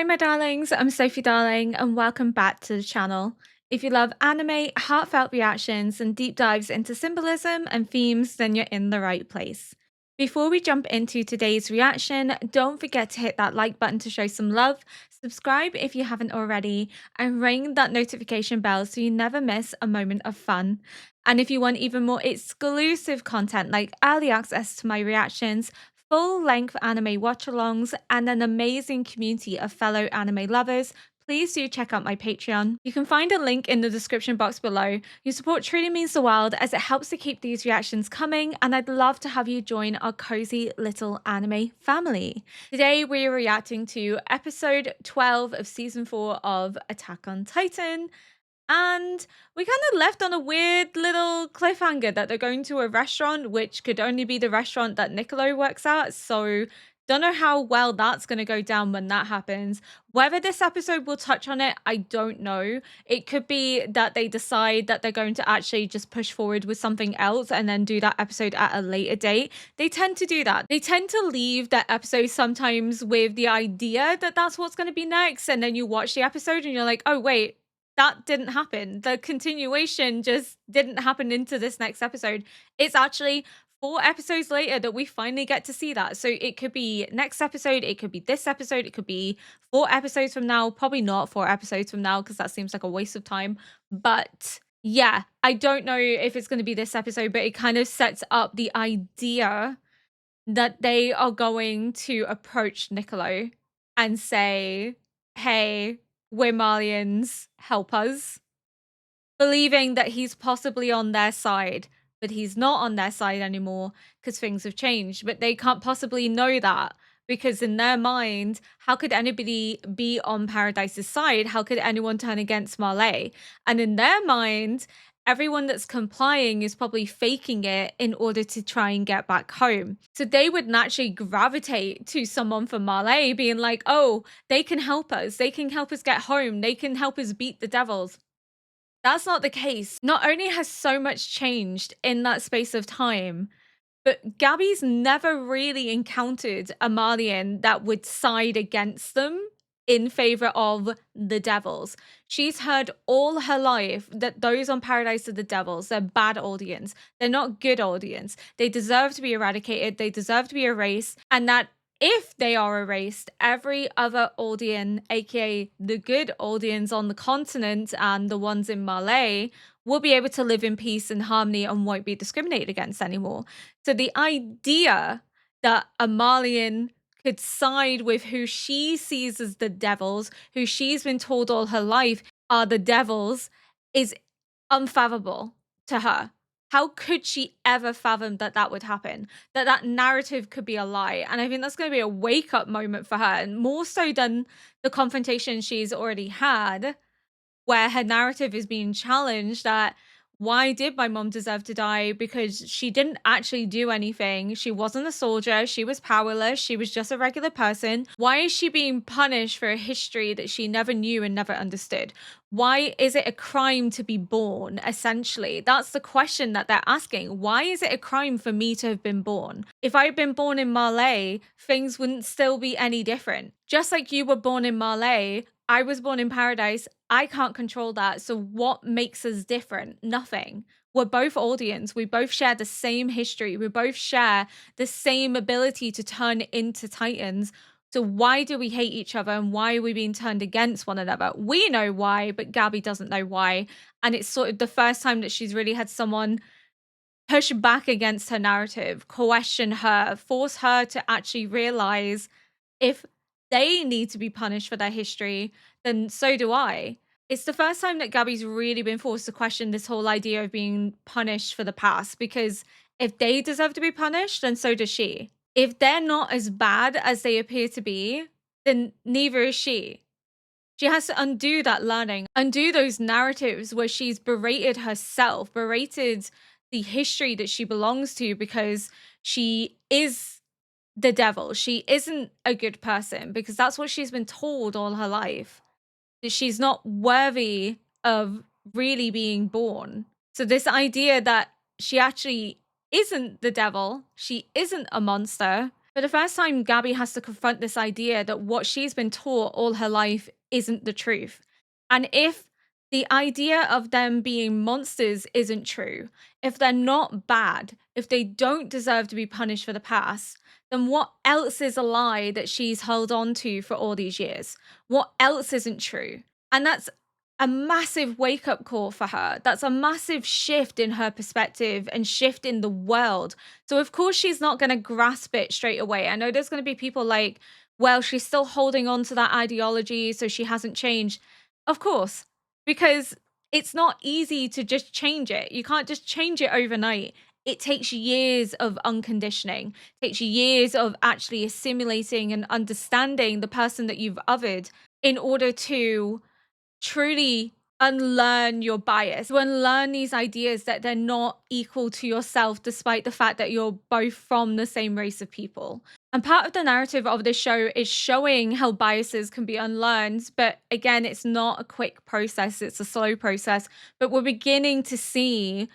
Hi, my darlings. I'm Sophie Darling, and welcome back to the channel. If you love anime, heartfelt reactions, and deep dives into symbolism and themes, then you're in the right place. Before we jump into today's reaction, don't forget to hit that like button to show some love, subscribe if you haven't already, and ring that notification bell so you never miss a moment of fun. And if you want even more exclusive content like early access to my reactions, full-length anime watch-alongs, and an amazing community of fellow anime lovers, please do check out my Patreon. You can find a link in the description box below. Your support truly means the world as it helps to keep these reactions coming, and I'd love to have you join our cozy little anime family. Today we are reacting to episode 12 of season 4 of Attack on Titan. And we kind of left on a weird little cliffhanger that they're going to a restaurant, which could only be the restaurant that Niccolo works at. So don't know how well that's going to go down when that happens. Whether this episode will touch on it, I don't know. It could be that they decide that they're going to actually just push forward with something else and then do that episode at a later date. They tend to do that. They tend to leave that episode sometimes with the idea that that's what's going to be next. And then you watch the episode and you're like, oh, wait, that didn't happen. The continuation just didn't happen into this next episode. It's actually 4 episodes later that we finally get to see that. So it could be next episode, it could be this episode, it could be 4 episodes from now, probably not 4 episodes from now because that seems like a waste of time. But yeah, I don't know if it's going to be this episode, but it kind of sets up the idea that they are going to approach Niccolo and say, hey, we're Malians, help us. Believing that he's possibly on their side, but he's not on their side anymore because things have changed. But they can't possibly know that because in their mind, how could anybody be on Paradise's side? How could anyone turn against Marley? And in their mind, everyone that's complying is probably faking it in order to try and get back home. So they would naturally gravitate to someone from Marley being like, oh, they can help us. They can help us get home. They can help us beat the devils. That's not the case. Not only has so much changed in that space of time, but Gabby's never really encountered a Malian that would side against them in favor of the devils. She's heard all her life that those on Paradise are the devils. They're bad audience. They're not good audience. They deserve to be eradicated. They deserve to be erased. And that if they are erased, every other Aldean, aka the good Aldeans on the continent and the ones in Malay, will be able to live in peace and harmony and won't be discriminated against anymore. So the idea that a Malian could side with who she sees as the devils, who she's been told all her life are the devils, is unfathomable to her. How could she ever fathom that that would happen? That that narrative could be a lie? And I think that's going to be a wake-up moment for her, and more so than the confrontation she's already had, where her narrative is being challenged that why did my mom deserve to die? Because she didn't actually do anything. She wasn't a soldier. She was powerless. She was just a regular person. Why is she being punished for a history that she never knew and never understood? Why is it a crime to be born, essentially? That's the question that they're asking. Why is it a crime for me to have been born? If I had been born in Malay, things wouldn't still be any different. Just like you were born in Malay, I was born in Paradise. I can't control that. So what makes us different? Nothing. We're both audience. We both share the same history. We both share the same ability to turn into Titans. So why do we hate each other and why are we being turned against one another? We know why, but Gabby doesn't know why. And it's sort of the first time that she's really had someone push back against her narrative, question her, force her to actually realize if they need to be punished for their history, then so do I. It's the first time that Gabby's really been forced to question this whole idea of being punished for the past, because if they deserve to be punished, then so does she. If they're not as bad as they appear to be, then neither is she. She has to undo that learning, undo those narratives where she's berated herself, berated the history that she belongs to because she is the devil. She isn't a good person because that's what she's been told all her life. That she's not worthy of really being born. So this idea that she actually isn't the devil, she isn't a monster, For the first time, Gabby has to confront this idea that what she's been taught all her life isn't the truth. And if the idea of them being monsters isn't true, if they're not bad, if they don't deserve to be punished for the past, then what else is a lie that she's held on to for all these years? What else isn't true? And that's a massive wake up call for her. That's a massive shift in her perspective and shift in the world. So, of course, she's not going to grasp it straight away. I know there's going to be people like, well, she's still holding on to that ideology, so she hasn't changed. Of course, because it's not easy to just change it. You can't just change it overnight. It takes years of unconditioning, it takes years of actually assimilating and understanding the person that you've othered in order to truly unlearn your bias, to unlearn these ideas that they're not equal to yourself, despite the fact that you're both from the same race of people. And part of the narrative of this show is showing how biases can be unlearned. But again, it's not a quick process, it's a slow process. But we're beginning to see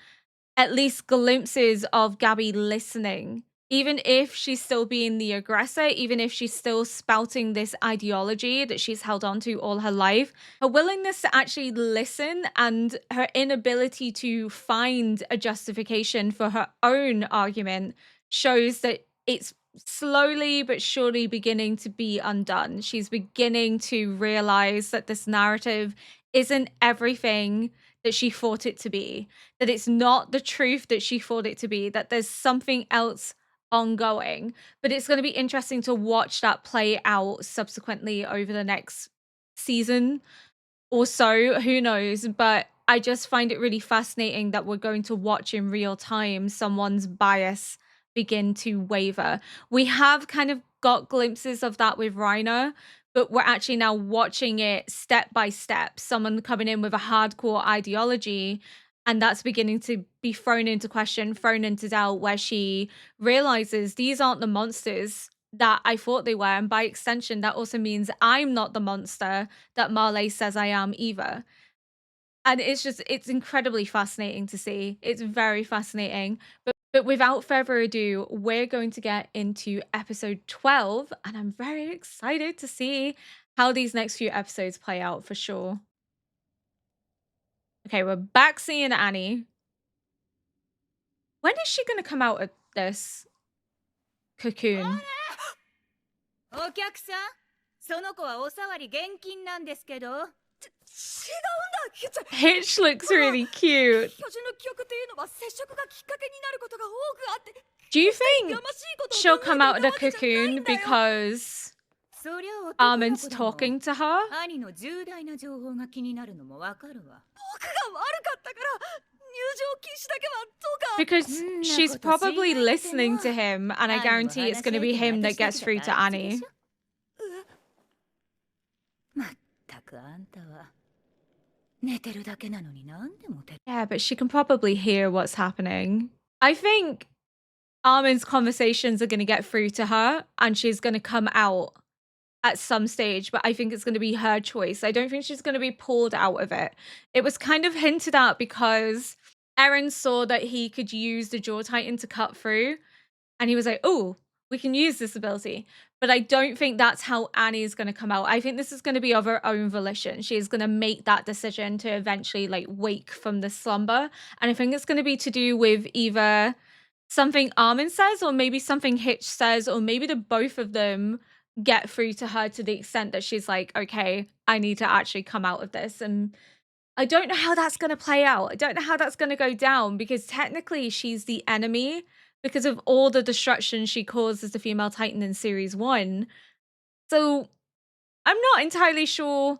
at least glimpses of Gabby listening. Even if she's still being the aggressor, even if she's still spouting this ideology that she's held on to all her life, her willingness to actually listen and her inability to find a justification for her own argument shows that it's slowly but surely beginning to be undone. She's beginning to realize that this narrative isn't everything that she thought it to be, that it's not the truth that she thought it to be, that there's something else ongoing. But it's going to be interesting to watch that play out subsequently over the next season or so. Who knows? But I just find it really fascinating that we're going to watch in real time someone's bias begin to waver. We have kind of got glimpses of that with Reiner, but we're actually now watching it step by step. Someone coming in with a hardcore ideology, and that's beginning to be thrown into question, thrown into doubt, where she realizes these aren't the monsters that I thought they were. And by extension, that also means I'm not the monster that Marley says I am either. And it's incredibly fascinating to see. It's very fascinating. But without further ado, we're going to get into episode 12, and I'm very excited to see how these next few episodes play out for sure. Okay, we're back seeing Annie. When is she going to come out of this cocoon? お客さん、その子はおさわり現金なんですけど。違うんだ、Hitch looks really cute. 巨人の記憶っていうのは接触がきっかけになることが多くあって。Do you think she'll come out of the cocoon because Armin's talking to her? 兄の重大な情報が気になるのもわかるわ。僕が悪かったから。 Because she's probably listening to him, and I guarantee it's going to be him that gets through to Annie. Yeah, but she can probably hear what's happening. I think Armin's conversations are going to get through to her, and she's going to come out at some stage, but I think it's going to be her choice. I don't think she's going to be pulled out of it. It was kind of hinted at because EREN saw that he could use the Jaw Titan to cut through, and he was like, oh, we can use this ability. But I don't think that's how Annie is going to come out. I think this is going to be of her own volition. She's going to make that decision to eventually like wake from the slumber. And I think it's going to be to do with either something Armin says, or maybe something Hitch says, or maybe the both of them get through to her to the extent that she's like, okay, I need to actually come out of this. And I don't know how that's going to play out. I don't know how that's going to go down, because technically she's the enemy because of all the destruction she caused as the female Titan in series 1. So I'm not entirely sure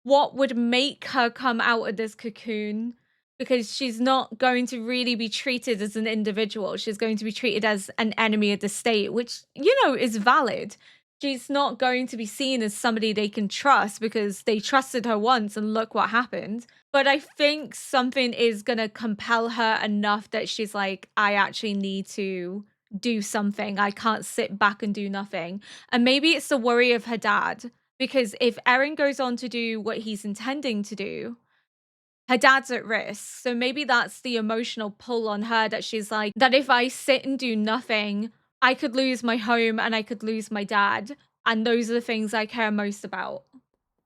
what would make her come out of this cocoon, because she's not going to really be treated as an individual. She's going to be treated as an enemy of the state, which, you know, is valid. She's not going to be seen as somebody they can trust because they trusted her once and look what happened. But I think something is going to compel her enough that she's like, I actually need to do something. I can't sit back and do nothing. And maybe it's the worry of her dad, because if EREN goes on to do what he's intending to do, her dad's at risk. So maybe that's the emotional pull on her, that she's like, that if I sit and do nothing, I could lose my home and I could lose my dad. And those are the things I care most about.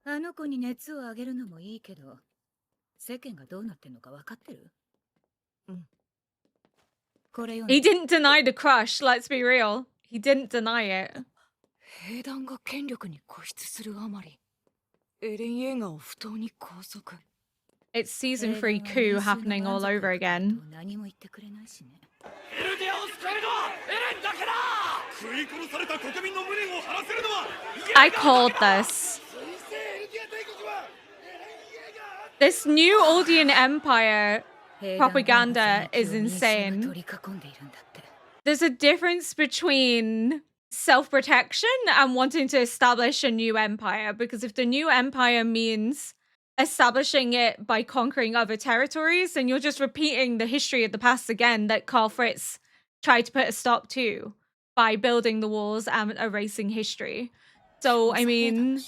あの子に熱を上げるのもいいけど、世間がどうなってんのか分かってる？うん。これよ He ね。didn't deny the crush, let's be real. He didn't deny it. 兵団が権力に固執するあまり、エレン映画を不当に拘束。It's season 3 coup happening all over again. 何も言ってくれないしね。エルディアを救えるのはエレンだけだ。食い殺された国民の無念を晴らせるのは I called this. This new Aldean Empire propaganda is insane. There's a difference between self-protection and wanting to establish a new empire, because if the new empire means establishing it by conquering other territories, then you're just repeating the history of the past again that Karl Fritz tried to put a stop to by building the walls and erasing history. So, I mean,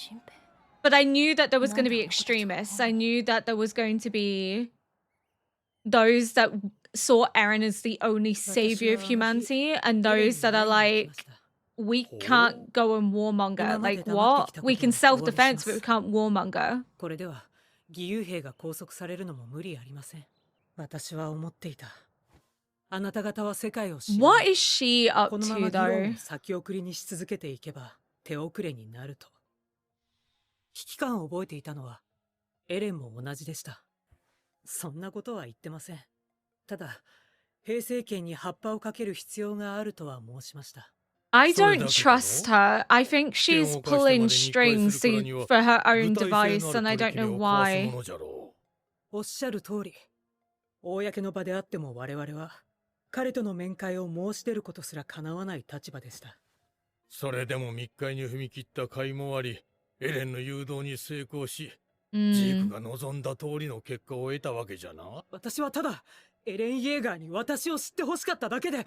but I knew that there was going to be extremists. I knew that there was going to be those that saw EREN as the only savior of humanity, and those that are like, we can't go and warmonger. Like, what? We can self-defense, but we can't warmonger. これでは義勇兵が拘束されるのも無理ありません。私は思っていた。あなた方は世界を知る。What is she up このま to ま議論 though? を先送りにし続けていけば手遅れになると。危機感を覚えていたのはエレンも同じでした。そんなことは言ってません。ただ、兵政権に葉っぱをかける必要があるとは申しました。I don't trust her. I think she's pulling strings for her own device, and I don't know why. おっしゃる通り、公の場であっても我々は彼との面会を申し出ることすら叶わない立場でした。それでも密会に踏み切った甲斐もあり、エレンの誘導に成功し、ジークが望んだ通りの結果を得たわけじゃな。私はただエレン・イェーガーに私を知ってほしかっただけで。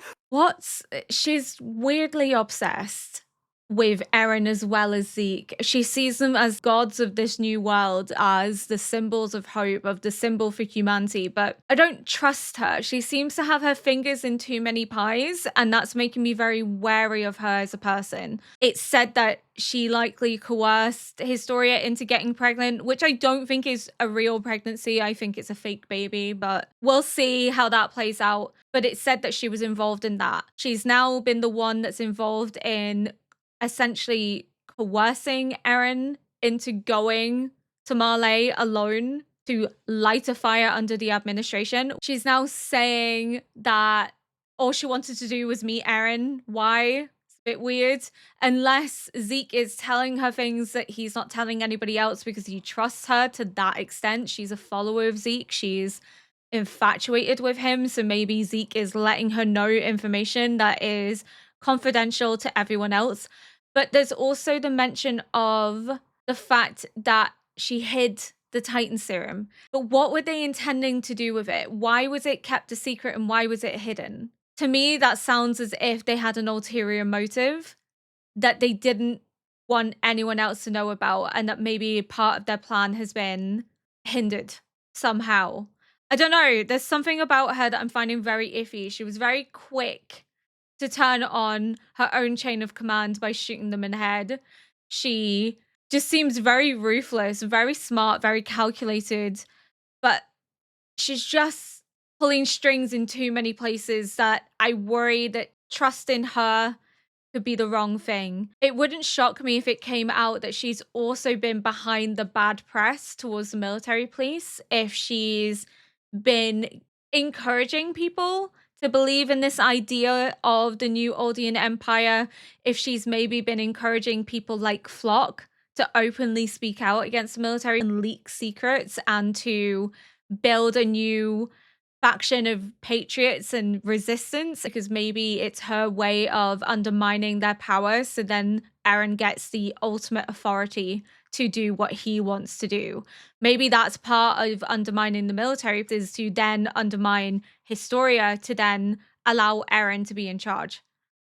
She's weirdly obsessed with EREN as well as Zeke. She sees them as gods of this new world, as the symbols of hope, of the symbol for humanity, but I don't trust her. She seems to have her fingers in too many pies, and that's making me very wary of her as a person. It's said that she likely coerced Historia into getting pregnant, which I don't think is a real pregnancy. I think it's a fake baby, but we'll see how that plays out. But it's said that she was involved in that. She's now been the one that's involved in essentially coercing EREN into going to Marley alone to light a fire under the administration. She's now saying that all she wanted to do was meet EREN. Why? It's a bit weird. Unless Zeke is telling her things that he's not telling anybody else because he trusts her to that extent. She's a follower of Zeke. She's infatuated with him. So maybe Zeke is letting her know information that is confidential to everyone else. But there's also the mention of the fact that she hid the Titan serum. But what were they intending to do with it? Why was it kept a secret and why was it hidden? To me, that sounds as if they had an ulterior motive that they didn't want anyone else to know about, and that maybe part of their plan has been hindered somehow. I don't know. There's something about her that I'm finding very iffy. She was very quick to turn on her own chain of command by shooting them in the head. She just seems very ruthless, very smart, very calculated, but she's just pulling strings in too many places that I worry that trust in her could be the wrong thing. It wouldn't shock me if it came out that she's also been behind the bad press towards the military police, if she's been encouraging people to believe in this idea of the new Aldean Empire, if she's maybe been encouraging people like Flock to openly speak out against the military and leak secrets and to build a new faction of patriots and resistance, because maybe it's her way of undermining their power, so then EREN gets the ultimate authority to do what he wants to do. Maybe that's part of undermining the military, is to then undermine Historia to then allow EREN to be in charge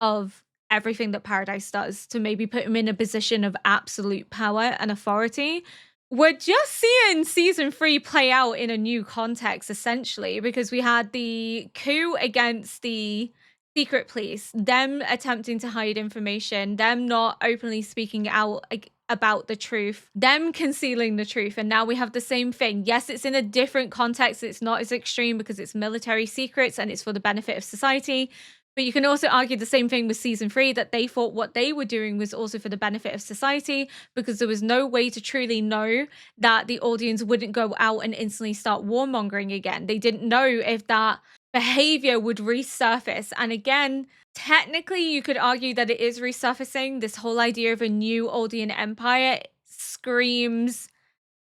of everything that Paradise does, to maybe put him in a position of absolute power and authority. We're just seeing season 3 play out in a new context, essentially, because we had the coup against the secret police, them attempting to hide information, them not openly speaking out about the truth, them concealing the truth. And now we have the same thing. Yes, it's in a different context. It's not as extreme because it's military secrets and it's for the benefit of society. But you can also argue the same thing with season 3, that they thought what they were doing was also for the benefit of society, because there was no way to truly know that the audience wouldn't go out and instantly start warmongering again. They didn't know if that behavior would resurface. And again, technically, you could argue that it is resurfacing. This whole idea of a new Aldean empire screams,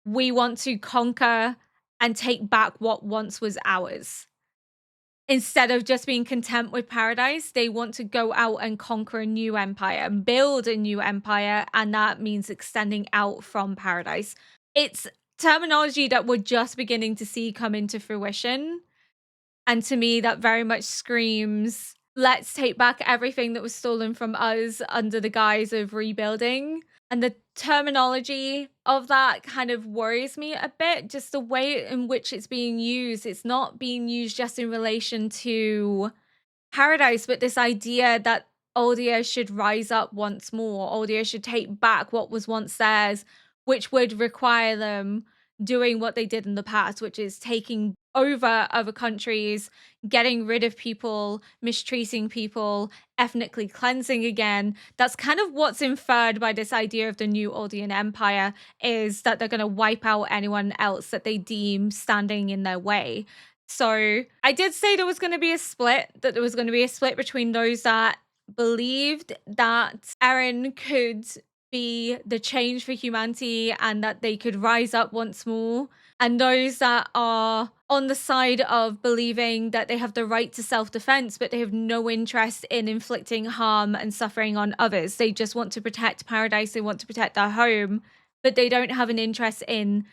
we want to conquer and take back what once was ours. Instead of just being content with paradise, they want to go out and conquer a new empire, build a new empire, and that means extending out from paradise. It's terminology that we're just beginning to see come into fruition. And to me, that very much screams, let's take back everything that was stolen from us under the guise of rebuilding. And the terminology of that kind of worries me a bit, just the way in which it's being used. It's not being used just in relation to paradise, but this idea that Aldia should rise up once more. Aldia should take back what was once theirs, which would require them doing what they did in the past, which is taking over other countries, getting rid of people, mistreating people, ethnically cleansing again. That's kind of what's inferred by this idea of the new Aldean Empire, is that they're going to wipe out anyone else that they deem standing in their way. So I did say there was going to be a split, that there was going to be a split between those that believed that EREN could be the change for humanity and that they could rise up once more, and those that are on the side of believing that they have the right to self-defense, but they have no interest in inflicting harm and suffering on others. They just want to protect paradise, they want to protect their home, but they don't have an interest in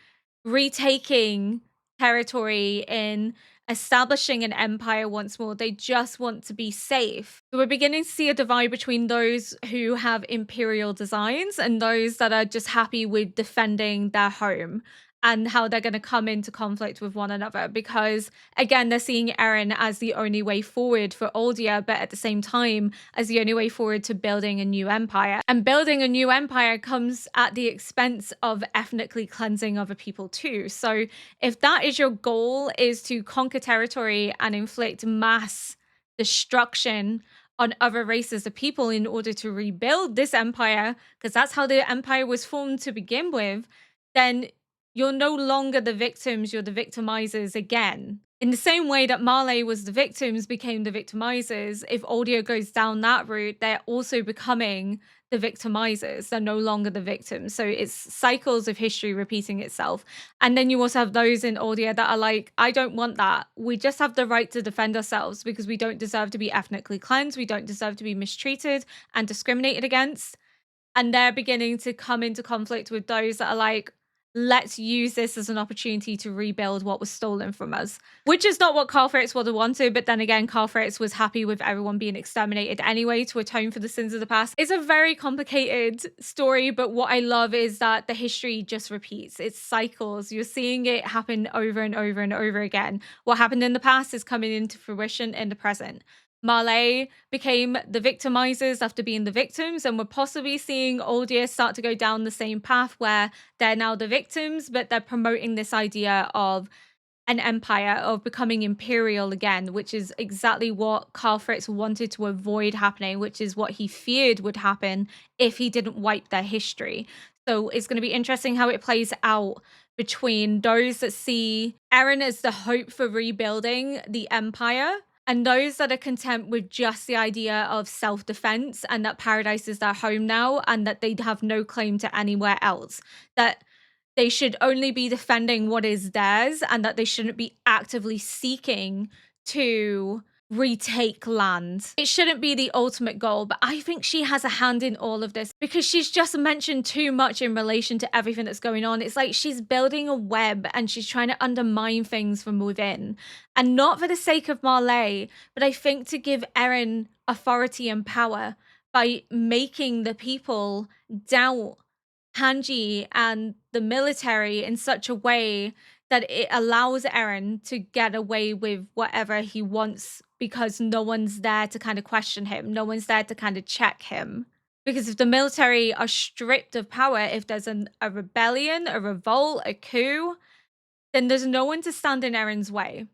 retaking territory, in establishing an empire once more. They just want to be safe. So we're beginning to see a divide between those who have imperial designs and those that are just happy with defending their home, and how they're going to come into conflict with one another, because again, they're seeing EREN as the only way forward for Aldia, but at the same time as the only way forward to building a new empire. And building a new empire comes at the expense of ethnically cleansing other people too. So if that is your goal, is to conquer territory and inflict mass destruction on other races of people in order to rebuild this empire, because that's how the empire was formed to begin with, then you're no longer the victims, you're the victimizers again. In the same way that Marley was the victims, became the victimizers, if Audio goes down that route, they're also becoming the victimizers. They're no longer the victims. So it's cycles of history repeating itself. And then you also have those in Audio that are like, I don't want that. We just have the right to defend ourselves because we don't deserve to be ethnically cleansed. We don't deserve to be mistreated and discriminated against. And they're beginning to come into conflict with those that are like, let's use this as an opportunity to rebuild what was stolen from us, which is not what Carl Fritz would have wanted. But then again, Carl Fritz was happy with everyone being exterminated anyway to atone for the sins of the past. It's a very complicated story, but what I love is that the history just repeats. It's cycles. You're seeing it happen over and over and over again. What happened in the past is coming into fruition in the present. Marley became the victimizers after being the victims, and we're possibly seeing Aldia start to go down the same path where they're now the victims, but they're promoting this idea of an empire, of becoming imperial again, which is exactly what Carl Fritz wanted to avoid happening, which is what he feared would happen if he didn't wipe their history. So it's going to be interesting how it plays out between those that see EREN as the hope for rebuilding the empire, and those that are content with just the idea of self-defense and that paradise is their home now and that they have no claim to anywhere else. That they should only be defending what is theirs and that they shouldn't be actively seeking to retake land. It shouldn't be the ultimate goal, but I think she has a hand in all of this because she's just mentioned too much in relation to everything that's going on. It's like she's building a web and she's trying to undermine things from within, and not for the sake of Marley, but I think to give EREN authority and power by making the people doubt Hanji and the military in such a way that it allows EREN to get away with whatever he wants because no one's there to kind of question him. No one's there to kind of check him. Because if the military are stripped of power, if there's a rebellion, a revolt, a coup, then there's no one to stand in Eren's way.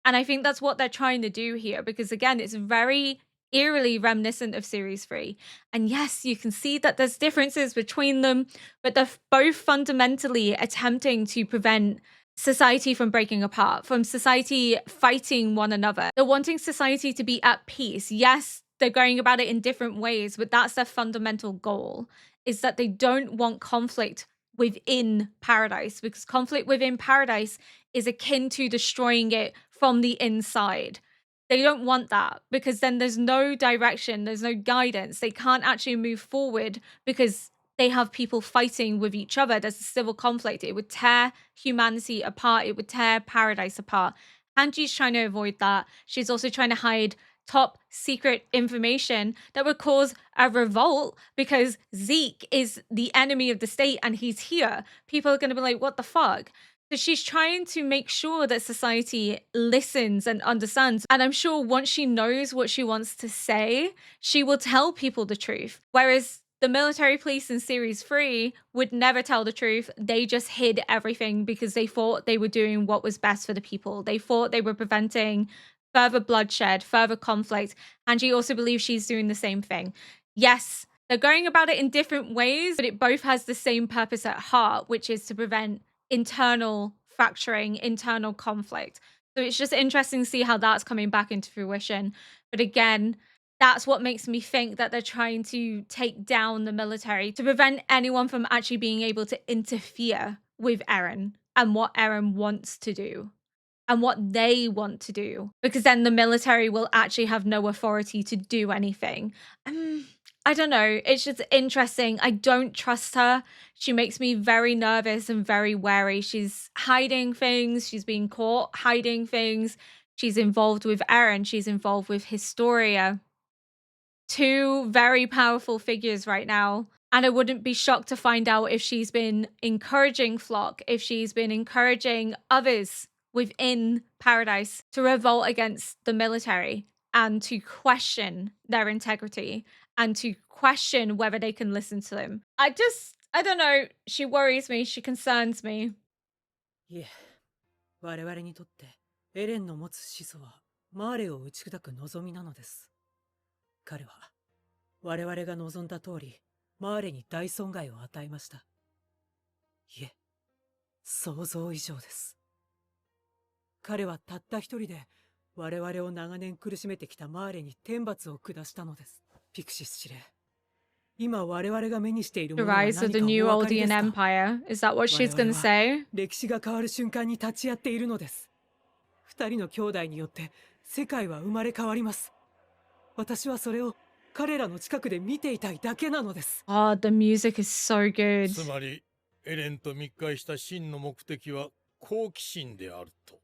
And I think that's what they're trying to do here, because again, it's very eerily reminiscent of Series 3. And yes, you can see that there's differences between them, but they're both fundamentally attempting to prevent society from breaking apart, from society fighting one another. They're wanting society to be at peace. Yes, they're going about it in different ways, but that's their fundamental goal, is that they don't want conflict within paradise, because conflict within paradise is akin to destroying it from the inside. They don't want that, because then there's no direction, there's no guidance. They can't actually move forward because they have people fighting with each other. There's a civil conflict. It would tear humanity apart. It would tear paradise apart. Hanji's trying to avoid that. She's also trying to hide top secret information that would cause a revolt, because Zeke is the enemy of the state and he's here. People are going to be like, what the fuck? So she's trying to make sure that society listens and understands. And I'm sure once she knows what she wants to say, she will tell people the truth. Whereas the military police in Series 3 would never tell the truth. They just hid everything because they thought they were doing what was best for the people. They thought they were preventing further bloodshed, further conflict. And she also believes she's doing the same thing. Yes, they're going about it in different ways, but it both has the same purpose at heart, which is to prevent internal fracturing, internal conflict. So it's just interesting to see how that's coming back into fruition. But again, that's what makes me think that they're trying to take down the military to prevent anyone from actually being able to interfere with Eren and what Eren wants to do and what they want to do, because then the military will actually have no authority to do anything. I don't know. It's just interesting. I don't trust her. She makes me very nervous and very wary. She's hiding things. She's being caught hiding things. She's involved with Eren. She's involved with Historia. Two very powerful figures right now. And I wouldn't be shocked to find out if she's been encouraging Flock, if she's been encouraging others within Paradise to revolt against the military and to question their integrity and to question whether they can listen to them. I don't know. She worries me. She concerns me. いえ、我々にとってエレンの持つ始祖はマーレを打ち砕く望みなのです。彼は我々が望んだ通りマーレに大損害を与えました。いえ、想像以上です。彼はたった一人で我々を長年苦しめてきたマーレに天罰を下したのです。ピクシス司令、今我々が目にしているものは何かお分かりですか？ The rise of the new Oldian Empire. Is that what she's gonna say? 歴史が変わる瞬間に立ち会っているのです。二人の兄弟によって世界は生まれ変わります。私はそれを彼らの近くで見ていたいだけなのです。Oh, the music is so good. つまりエレンと密会した真の目的は好奇心であると。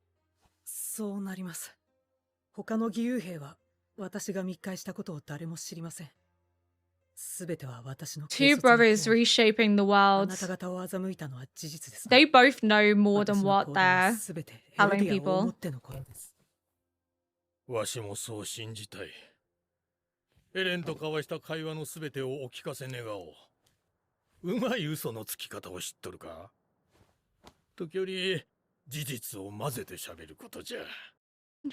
そうなります。他の義勇兵は私が密会したことを誰も知りません。すべては私の Two brothers reshaping the あ world. なた方を欺いたのは事実です。 They both know more than what they're すべて telling エルディアを思 people. ってのことです。わしもそう信じたい。エレンと交わした会話のすべてをお聞かせ願おう。うまい嘘のつき方を知っとるか？時折事実を混ぜて喋ることじゃ。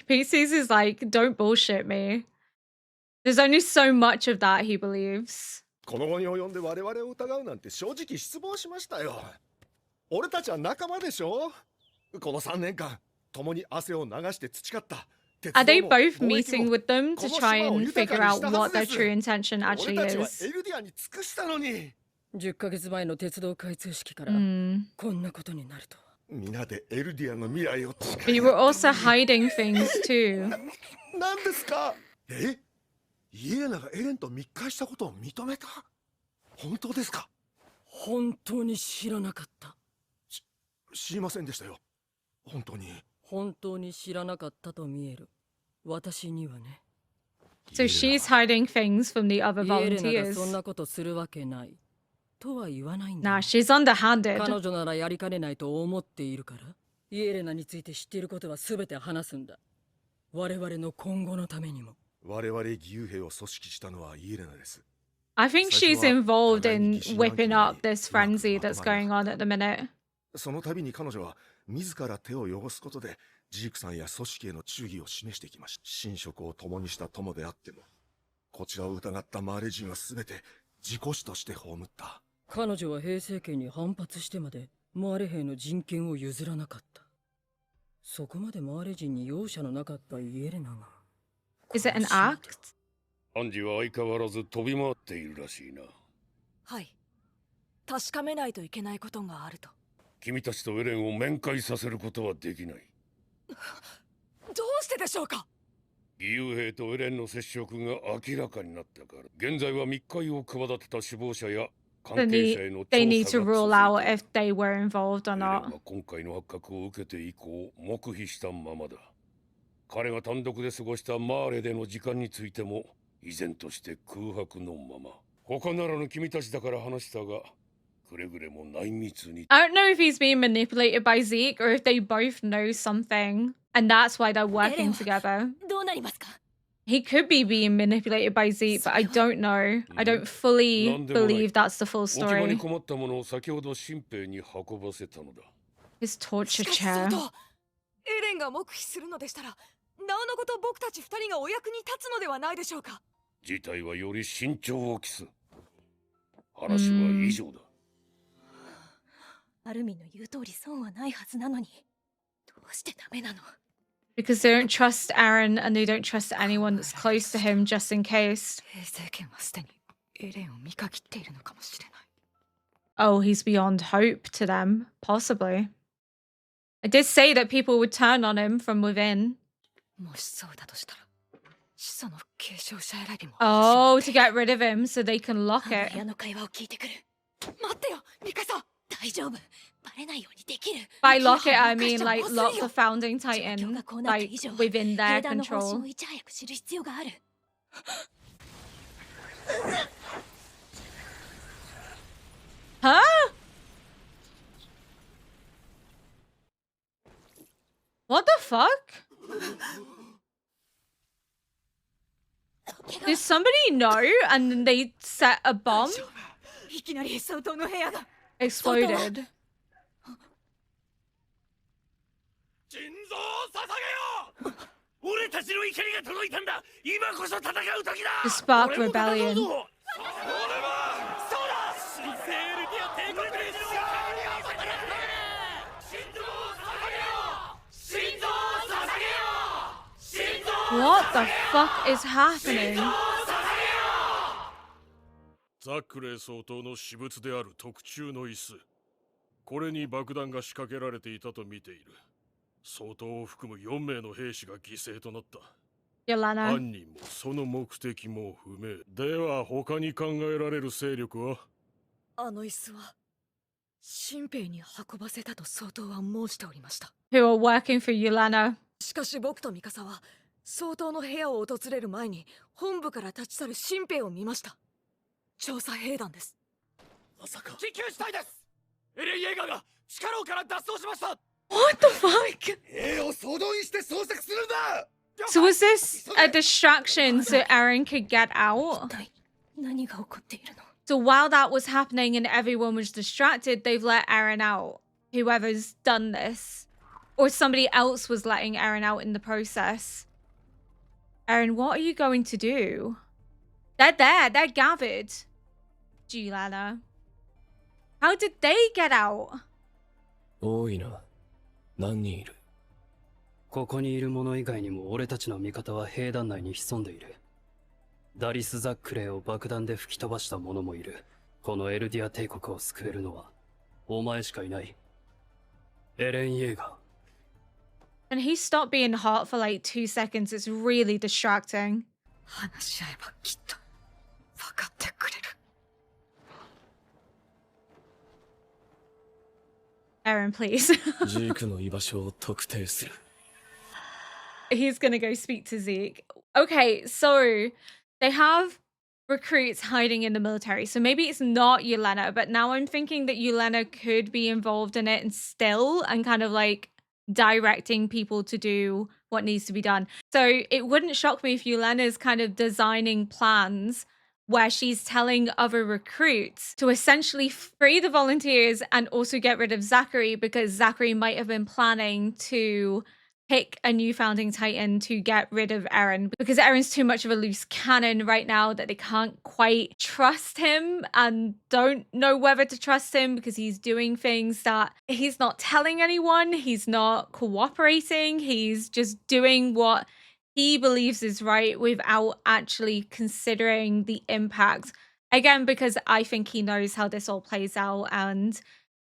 PCs is like, don't bullshit me. There's only so much of that he believes. この後に及んで我々を疑うなんて正直失望しましたよ。俺たちは仲間でしょ？この3年間共に汗を流して培った。Are they both meeting with them to try and figure out what their true intention actually 俺たちは is? エルディアに尽くしたのに。10ヶ月前の鉄道開通式からこんなことになるとは。皆でエルディアの未来を But you were also hiding things too. 何ですか？イエレナがエレンと密会したことを認めた？本当ですか？本当に知らなかった。知りませんでしたよ。本当に。本当に知らなかったと見える。私にはね。So she's hiding things from the other イエレナが volunteers. そんなことするわけない。とは言わないんだ。 Nah, she's underhanded. 彼女ならやりかねないと思っているから。イエレナについて知っていることは全て話すんだ。我々の今後のためにも。我々義勇兵を組織したのはイエレナです。 I think she's involved in whipping up this frenzy that's going on at the minute. その度に彼女は自ら手を汚すことでジークさんや組織への忠義を示していきました。寝食を共にした友であっても、こちらを疑ったマーレ人は全て自己死として葬った。彼女は兵政権に反発してまでマーレ兵の人権を譲らなかった。そこまでマーレ人に容赦のなかったイエレナが。Is it an act? アンジは相変わらず飛び回っているらしいな。はい。確かめないといけないことがあると。君たちとエレンを面会させることはできない。どうしてでしょうか。義勇兵とエレンの接触が明らかになったから、現在は密会を企てた首謀者や関係者への調査 They が need 続 to いている。 rule out if they were involved or エレン not. は今回の発覚を受けて以降黙秘したままだ。彼が単独で過ごしたマーレでの時間についても依然として空白のまま。他ならぬ君たちだから話したが、くれぐれも内密に。 I don't know if he's being manipulated by Zeke or if they both know something and that's why they're working together. どうなりますか。 He could be being manipulated by Zeke, but I don't know. I don't fully believe that's the full 置き場に story. 困ったものを先ほど新兵に運ばせたのだ。 His torture しかし chair. そうとエレンが黙秘するのでしたら、なおのこと僕たち二人がお役に立つのではないでしょうか。事態はより慎重を期す。話は以上だ。アルミンの言う通り損はないはずなのに、どうしてダメなの。 Because they don't trust Aaron and they don't trust anyone that's close to him just in case. 兵政権はすでにエレンを見限っているのかもしれない。 Oh, he's beyond hope to them. Possibly. I did say that people would turn on him from within. もしそうだとしたら、始祖の継承者選びも。 Oh, to get rid of him so they can lock あの it. 部屋の会話を聞いてくる。待ってよ、ミカサ。大丈夫。バレないようにできる。 By lock it, I mean like lock the founding titan like within their 兵団の方針 control. をいち早く知る必要がある。 Huh? What the fuck? Did somebody know and then they set a bomb? いきなり相当の部屋が。 Exploded. 心臓を捧げよう。俺たちの怒りが届いたんだ。今こそ戦う時だ。 To spark 俺も戦う rebellion. ぞ。俺もそうだ。新生エルディア帝国で勝利を捧げる。心臓を捧げよう。心臓を捧げよう。心臓を What the fuck is happening? ザックレー総統の私物である特注の椅子。これに爆弾が仕掛けられていたと見ている。総統を含む4名の兵士が犠牲となった。 Yelena. 犯人もその目的も不明。では他に考えられる勢力は？あの椅子は新兵に運ばせたと総統は申しておりました。 Who are working for Yelena. しかし僕とミカサは総統の部屋を訪れる前に本部から立ち去る新兵を見ました。調査兵団です。まさか緊急事態です。エレン・イェーガーが地下牢から脱走しました。 What the fuck? 兵を総動員して捜索するんだ。 So was this a distraction so Aaron could get out? 一体何が起こっているの。 So while that was happening and everyone was distracted, they've let Aaron out. Whoever's done this. Or somebody else was letting Aaron out in the process. Aaron, what are you going to do? They're there. They're gathered. Julana. How did they get out? 多いな。何人いる？ここにいる者以外にも俺たちの味方は兵団内に潜んでいる。ダリス・ザックレーを爆弾で吹き飛ばした者もいる。このエルディア帝国を救えるのはお前しかいない。エレン・イェーガー。 And he stopped being hot for like 2 seconds. It's really distracting. 話し合えばきっと分かってくれる。 Aaron, please. ジークの居場所を特定する。 He's gonna go speak to Zeke. Okay, so they have recruits hiding in the military. So maybe it's not Yelena, but now I'm thinking that Yelena could be involved in it and still and kind of like directing people to do what needs to be done. So it wouldn't shock me if Yelena's kind of designing plans where she's telling other recruits to essentially free the volunteers and also get rid of Zachary, because Zachary might have been planning to pick a new founding titan to get rid of EREN, because EREN's too much of a loose cannon right now that they can't quite trust him and don't know whether to trust him because he's doing things that he's not telling anyone, he's not cooperating, he's just doing what he believes is right without actually considering the impact. Again, because I think he knows how this all plays out, and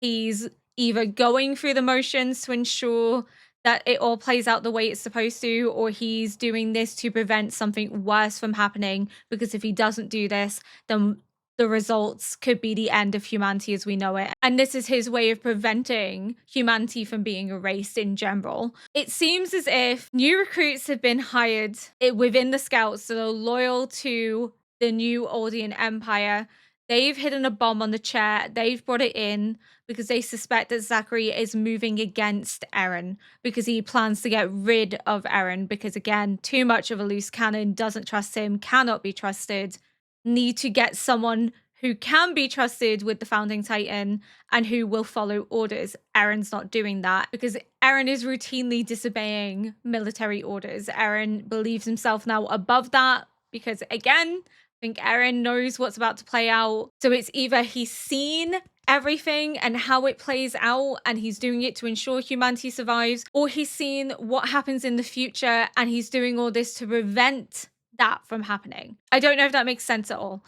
he's either going through the motions to ensure that it all plays out the way it's supposed to, or he's doing this to prevent something worse from happening, because if he doesn't do this, then the results could be the end of humanity as we know it. And this is his way of preventing humanity from being erased in general. It seems as if new recruits have been hired within the Scouts that are loyal to the new Aldean Empire. They've hidden a bomb on the chair. They've brought it in because they suspect that Zachary is moving against EREN, because he plans to get rid of EREN, because again, too much of a loose cannon, doesn't trust him, cannot be trusted. Need to get someone who can be trusted with the founding titan and who will follow orders. EREN's not doing that because EREN is routinely disobeying military orders. EREN believes himself now above that because, again, I think EREN knows what's about to play out. So it's either he's seen everything and how it plays out and he's doing it to ensure humanity survives, or he's seen what happens in the future and he's doing all this to prevent that from happening. I don't know if that makes sense at all.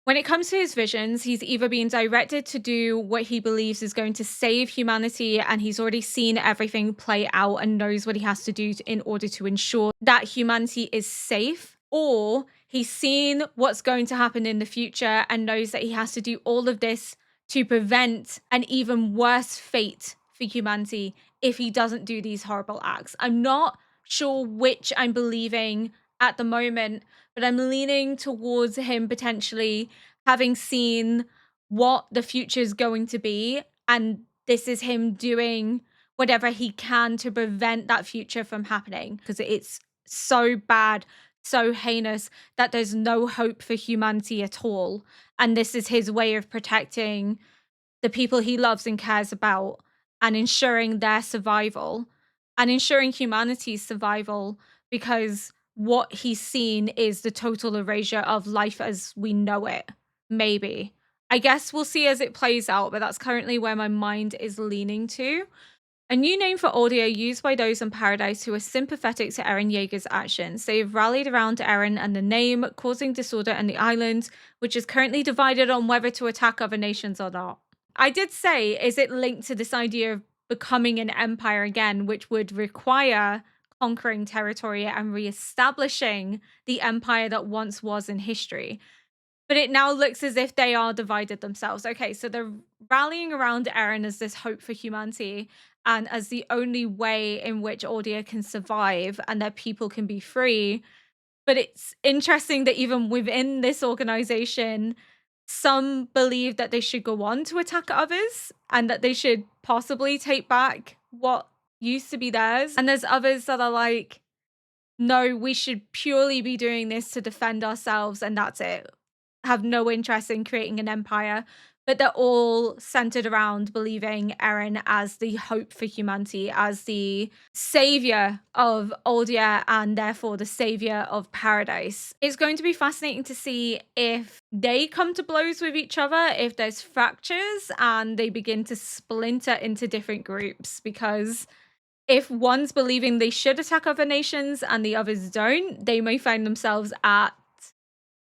When it comes to his visions, he's either being directed to do what he believes is going to save humanity, and he's already seen everything play out and knows what he has to do in order to ensure that humanity is safe, or he's seen what's going to happen in the future and knows that he has to do all of this to prevent an even worse fate for humanity if he doesn't do these horrible acts. I'm not sure which I'm believing at the moment, but I'm leaning towards him potentially having seen what the future is going to be, and this is him doing whatever he can to prevent that future from happening, because it's so bad, so heinous, that there's no hope for humanity at all. And this is his way of protecting the people he loves and cares about and ensuring their survival and ensuring humanity's survival, because what he's seen is the total erasure of life as we know it. Maybe. I guess we'll see as it plays out, but that's currently where my mind is leaning to. A new name for Audio used by those in Paradise who are sympathetic to Eren Yeager's actions. They have rallied around Eren and the name, causing disorder in the island, which is currently divided on whether to attack other nations or not. I did say, is it linked to this idea of becoming an empire again, which would require conquering territory and reestablishing the empire that once was in history? But it now looks as if they are divided themselves. Okay, so they're rallying around Eren as this hope for humanity and as the only way in which Audia can survive and that people can be free. But it's interesting that even within this organization, some believe that they should go on to attack others and that they should possibly take back what used to be theirs. And there's others that are like, no, we should purely be doing this to defend ourselves and that's it. Have no interest in creating an empire. But they're all centered around believing Eren as the hope for humanity, as the savior of Aldia and therefore the savior of Paradise. It's going to be fascinating to see if they come to blows with each other, if there's fractures and they begin to splinter into different groups, because if one's believing they should attack other nations and the others don't, they may find themselves at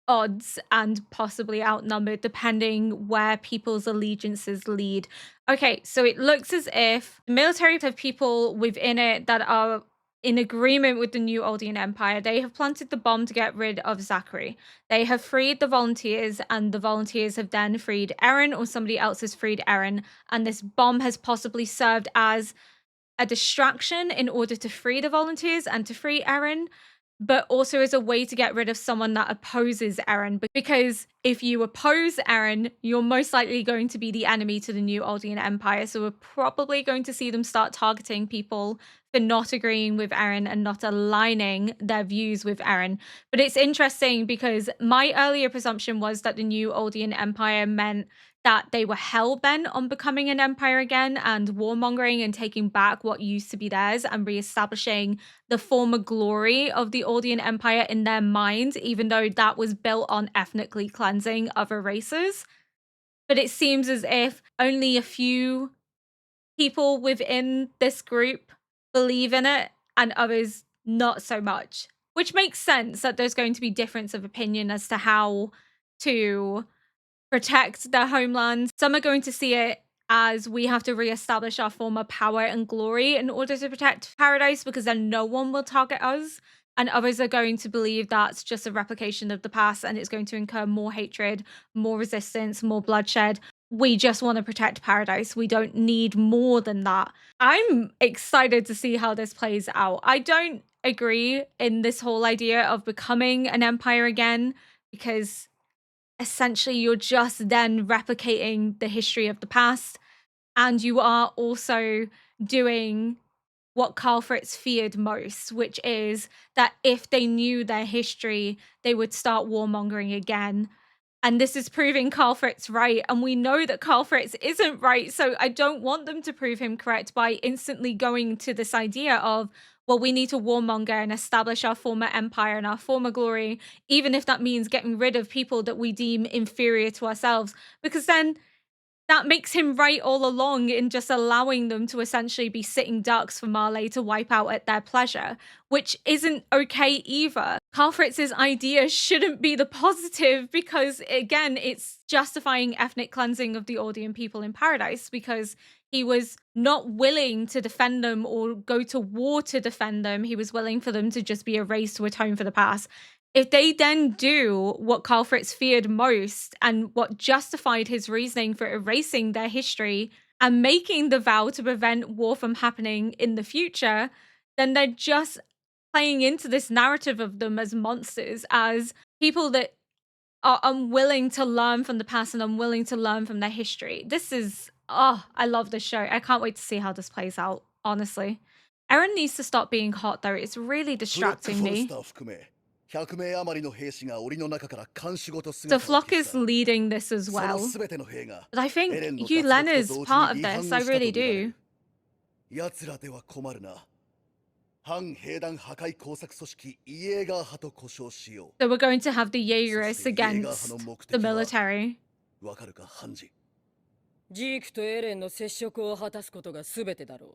odds and possibly outnumbered depending where people's allegiances lead. Okay, so it looks as if the military have people within it that are in agreement with the new Aldean Empire. They have planted the bomb to get rid of Zachary. They have freed the volunteers, and the volunteers have then freed Eren, or somebody else has freed Eren, and this bomb has possibly served as a distraction in order to free the volunteers and to free Eren. but also as a way to get rid of someone that opposes EREN. Because if you oppose EREN, you're most likely going to be the enemy to the New Aldean Empire. So we're probably going to see them start targeting people for not agreeing with EREN and not aligning their views with EREN. But it's interesting because my earlier presumption was that the New Aldean Empire meant that they were hell-bent on becoming an empire again and warmongering and taking back what used to be theirs and reestablishing the former glory of the Aldean Empire in their mind, even though that was built on ethnically cleansing other races. But it seems as if only a few people within this group believe in it and others not so much, which makes sense that there's going to be difference of opinion as to how to protect their homeland. Some are going to see it as we have to reestablish our former power and glory in order to protect paradise because then no one will target us. And others are going to believe that's just a replication of the past and it's going to incur more hatred, more resistance, more bloodshed. We just want to protect paradise. We don't need more than that. I'm excited to see how this plays out. I don't agree in this whole idea of becoming an empire again because essentially you're just then replicating the history of the past and you are also doing what Carl Fritz feared most, which is that if they knew their history, they would start warmongering again. And this is proving Carl Fritz right. And we know that Carl Fritz isn't right. So I don't want them to prove him correct by instantly going to this idea of, well, we need to warmonger and establish our former empire and our former glory, even if that means getting rid of people that we deem inferior to ourselves, because then that makes him right all along in just allowing them to essentially be sitting ducks for Marley to wipe out at their pleasure, which isn't okay either. Carl Fritz's idea shouldn't be the positive because, again, it's justifying ethnic cleansing of the Aldean people in paradise because he was not willing to defend them or go to war to defend them. He was willing for them to just be erased to atone for the past. If they then do what Carl Fritz feared most and what justified his reasoning for erasing their history and making the vow to prevent war from happening in the future, then they're just playing into this narrative of them as monsters, as people that are unwilling to learn from the past and unwilling to learn from their history. This is, oh, I love this show. I can't wait to see how this plays out, honestly. EREN needs to stop being hot, though. It's really distracting me. So Flock is leading this as well. But I think Yulin is part of this. I really do. So we're going to have the Jaegerists against the military. ジークとエレンの接触を果たすことが全てだろう。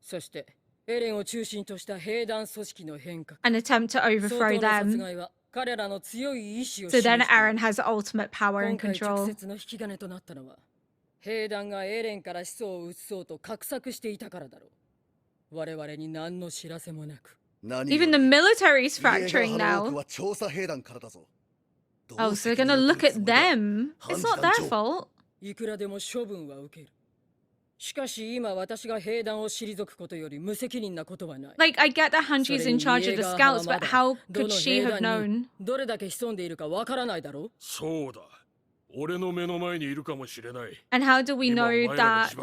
そしてエレンを中心とした兵団組織の変革。An attempt to overthrow them. So then EREN has ultimate power and control. 直接の引き金となったのは兵団がエレンから始祖を移そうと画策していたからだろう。我々に何の知らせもなく。Even the military's fracturing now. Oh, so they're gonna look at them. It's not their fault. いくらでも処分は受ける。しかし今私が兵団を退くことより無責任なことはない。Like, I get that Hanju's in charge of the scouts, but how could she have known? どれだけ潜んでいるかわからないだろう。そうだ。俺の目の前にいるかもしれない。And how do we know that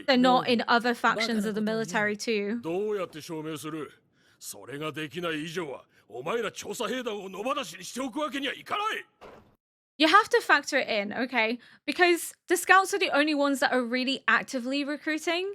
they're not in other factions of the military too? どうやって証明する？それができない以上は、お前ら調査兵団を野放しにしておくわけにはいかない。You have to factor it in, okay? Because the scouts are the only ones that are really actively recruiting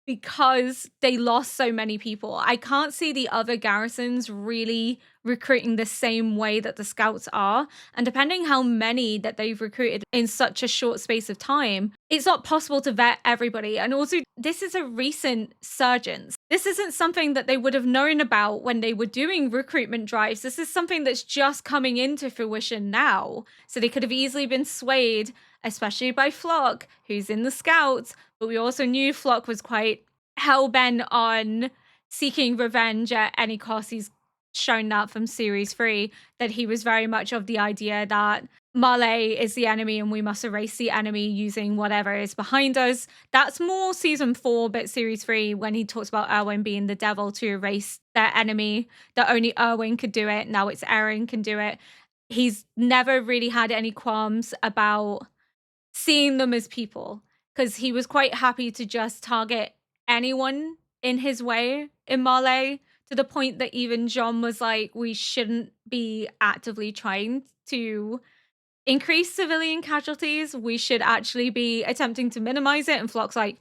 because they lost so many people. I can't see the other garrisons really recruiting the same way that the scouts are. And depending how many that they've recruited in such a short space of time, it's not possible to vet everybody. And also, this is a recent surgence. This isn't something that they would have known about when they were doing recruitment drives. This is something that's just coming into fruition now. So they could have easily been swayed, especially by Flock, who's in the scouts. But we also knew Flock was quite hell-bent on seeking revenge at any cost. He's shown that from series 3, that he was very much of the idea that Marley is the enemy and we must erase the enemy using whatever is behind us. That's more season 4, but series 3, when he talks about Erwin being the devil to erase their enemy, that only Erwin could do it. Now it's Eren can do it. He's never really had any qualms about seeing them as people, because he was quite happy to just target anyone in his way in Marley, to the point that even John was like, we shouldn't be actively trying to increase civilian casualties. We should actually be attempting to minimize it. And Flock's like,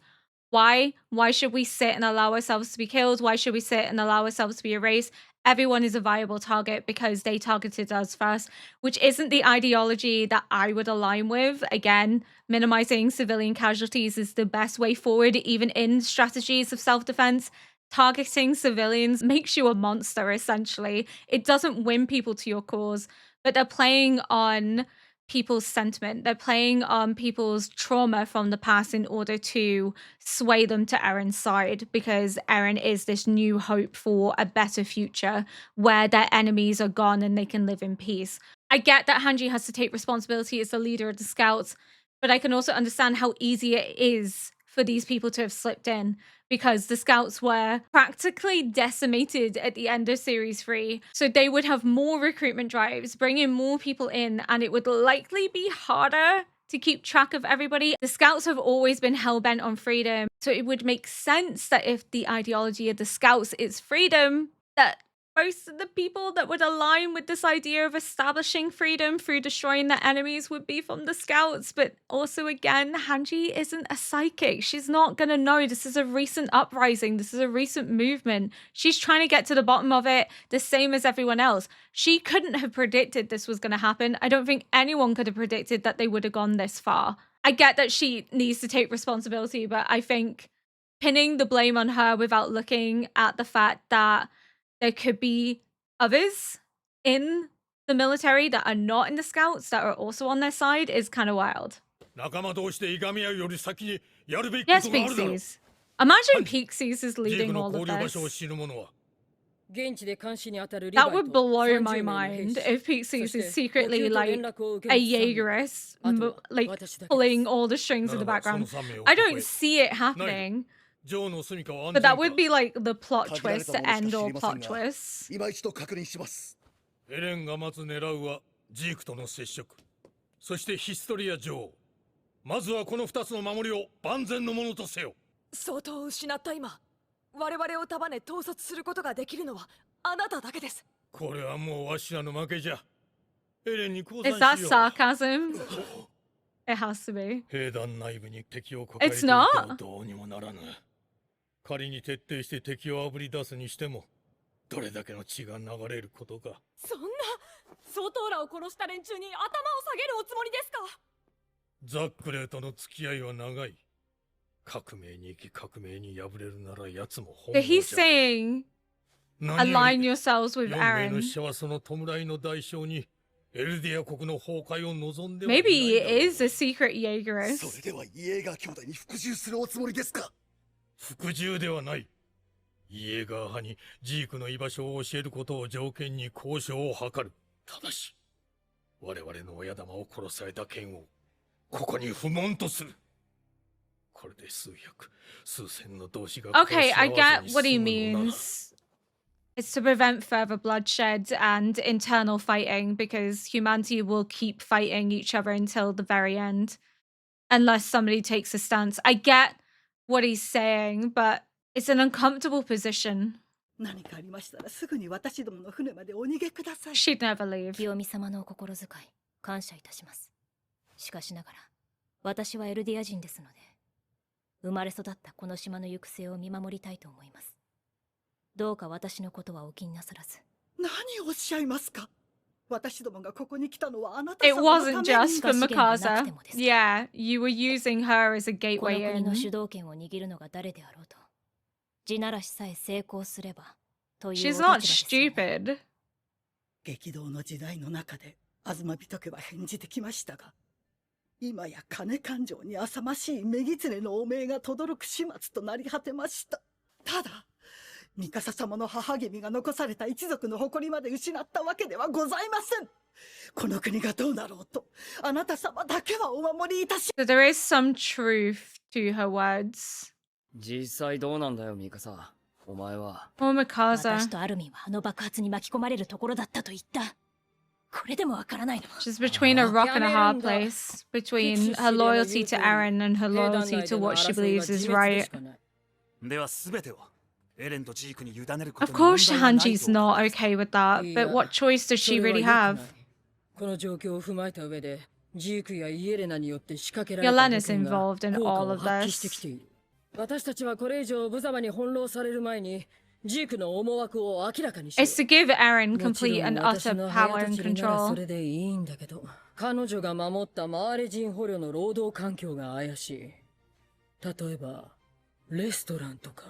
why? Why should we sit and allow ourselves to be killed? Why should we sit and allow ourselves to be erased? Everyone is a viable target because they targeted us first, which isn't the ideology that I would align with. Again, minimizing civilian casualties is the best way forward, even in strategies of self-defense. Targeting civilians makes you a monster, essentially. It doesn't win people to your cause, but they're playing on people's sentiment. They're playing on people's trauma from the past in order to sway them to Eren's side, because Eren is this new hope for a better future where their enemies are gone and they can live in peace. I get that Hanji has to take responsibility as the leader of the scouts, but I can also understand how easy it is for these people to have slipped in, because the scouts were practically decimated at the end of series 3. So they would have more recruitment drives, bring in more people in, and it would likely be harder to keep track of everybody. The scouts have always been hell-bent on freedom. So it would make sense that if the ideology of the scouts is freedom, that most of the people that would align with this idea of establishing freedom through destroying their enemies would be from the scouts. But also, again, Hanji isn't a psychic. She's not going to know this is a recent uprising. This is a recent movement. She's trying to get to the bottom of it, the same as everyone else. She couldn't have predicted this was going to happen. I don't think anyone could have predicted that they would have gone this far. I get that she needs to take responsibility, but I think pinning the blame on her without looking at the fact that there could be others in the military that are not in the scouts that are also on their side is kind of wild. Yes, Pixies. Imagine Pixies is leading all of this. That would blow my mind if Pixies is secretly like a Jaegerist, like pulling all the strings in the background. I don't see it happening. But that would be like the plot twist to end all plot twists. エレンがまず狙うはジークとの接触、そしてヒストリア女王。まずはこの2つの守りを万全のものとせよ。相当失った今、我々を束ね統率することができるのはあなただけです。これはもうわしらの負けじゃ。エレンに降参しよう。Is that sarcasm? It has to be. 兵団内部に敵を抱えていてもどうにもならぬ。仮に徹底して敵をあぶり出すにしても、どれだけの血が流れることか。そんな相当らを殺した連中に頭を下げるおつもりですか。ザックレーとの付き合いは長い。革命に生き革命に敗れるなら奴も本望じゃ。But he's saying, align yourselves with Eren. の死者はその弔いの代償にエルディア国の崩壊を望んでは Maybe he is a secret Jaegerist. それではイエーガー兄弟に復讐するおつもりですか。服従ではない。イエーガー派にジークの居場所を教えることを条件に交渉を図る。ただし、我々の親玉を殺された剣をここに不問とする。これで数百、数千の同志が Okay, I get what he means. It's to prevent further bloodshed and internal fighting, because humanity will keep fighting each other until the very end, unless somebody takes a stance. I get what he's saying, but it's an uncomfortable position. 何かありましたらすぐに私どもの船までお逃げください。 She'd never leave. 清美様のお心遣い感謝いたします。しかしながら私はエルディア人ですので、生まれ育ったこの島の行く末を見守りたいと思います。どうか私のことはお気になさらず。何をおっしゃいますか。私どもがここに来たのはあなた It 様のため wasn't に。 just for Mikasa. Yeah, you were using her as a この gateway 国の in. 主導権を握るのが誰であろうと、地ならしさえ成功すればというお She's 立場 not ですよね。 stupid. 激動の時代の中で東人家は返事できましたが、今や金勘定に浅ましい女狐の汚名が轟く始末となり果てました。ただミカサ様の母君が残された一族の誇りまで失ったわけではございません。この国がどうなろうと、あなた様だけはお守りいたし。So there is some truth to her words. 実際どうなんだよ、ミカサ。お前は。Or Mikasa. 私とアルミンはあの爆発に巻き込まれるところだったと言った。これでもわからないの。 She's between a rock and a hard place, between her loyalty to Eren and her loyalty to what she believes is right. では全てをエレンとジークに委ねるこ Of とに問 course, 題はないと Hanji's not okay with that, but what choice does she really have? この状況を踏まえた上で、ジークやイエレナによって仕掛けられた Yelena's 事件が involved in 効果 all を of 発揮してきて this. いる。私たちはこれ以上無様に翻弄される前に、ジークの思惑を明らかにしよう。 It's to give Eren もちろ complete ん and 私 utter の power 早 and とちりならそ control. れでいいんだけど、彼女が守ったマーレ人捕虜の労働環境が怪しい。例えば、レストランとか。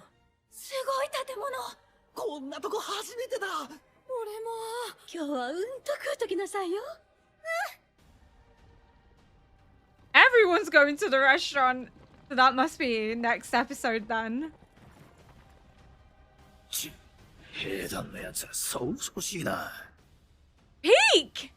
すごい建物。こんなとこ初めてだ。俺も。今日はうんと食うときなさいよ。Everyone's going to the restaurant. So that must be next episode then. 兵団のやつはそう恐ろしいな。 Peek!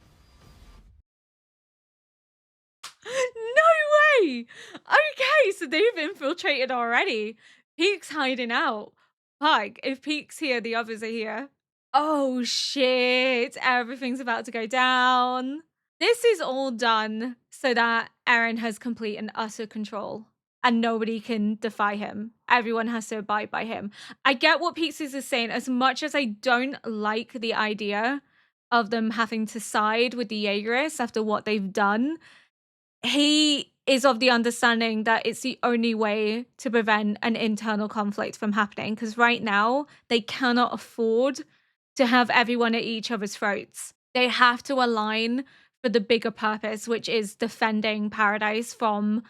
No way! Okay, so they've infiltrated already. Peek's hiding out. Fuck, if Peek's here, the others are here. Oh shit, everything's about to go down. This is all done so that Eren has complete and utter control. And nobody can defy him. Everyone has to abide by him. I get what Pixies is saying. As much as I don't like the idea of them having to side with the Jaegerists after what they've done, he is of the understanding that it's the only way to prevent an internal conflict from happening. Because right now, they cannot afford to have everyone at each other's throats. They have to align for the bigger purpose, which is defending Paradise from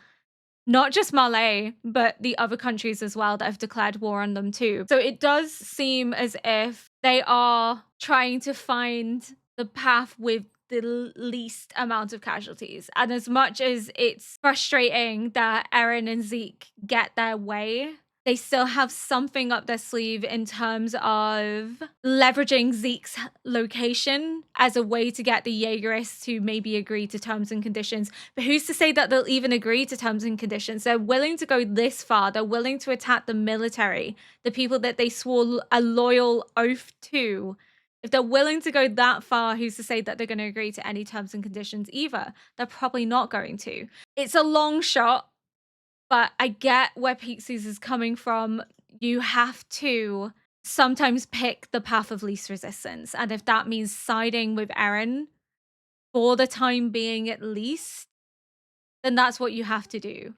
not just Malay, but the other countries as well that have declared war on them too. So it does seem as if they are trying to find the path with the least amount of casualties. And as much as it's frustrating that Eren and Zeke get their way, they still have something up their sleeve in terms of leveraging Zeke's location as a way to get the Jaegerists to maybe agree to terms and conditions. But who's to say that they'll even agree to terms and conditions? They're willing to go this far. They're willing to attack the military, the people that they swore a loyal oath to. If they're willing to go that far, who's to say that they're going to agree to any terms and conditions either? They're probably not going to. It's a long shot. But I get where Pixies is coming from. You have to sometimes pick the path of least resistance. And if that means siding with Eren for the time being at least, then that's what you have to do.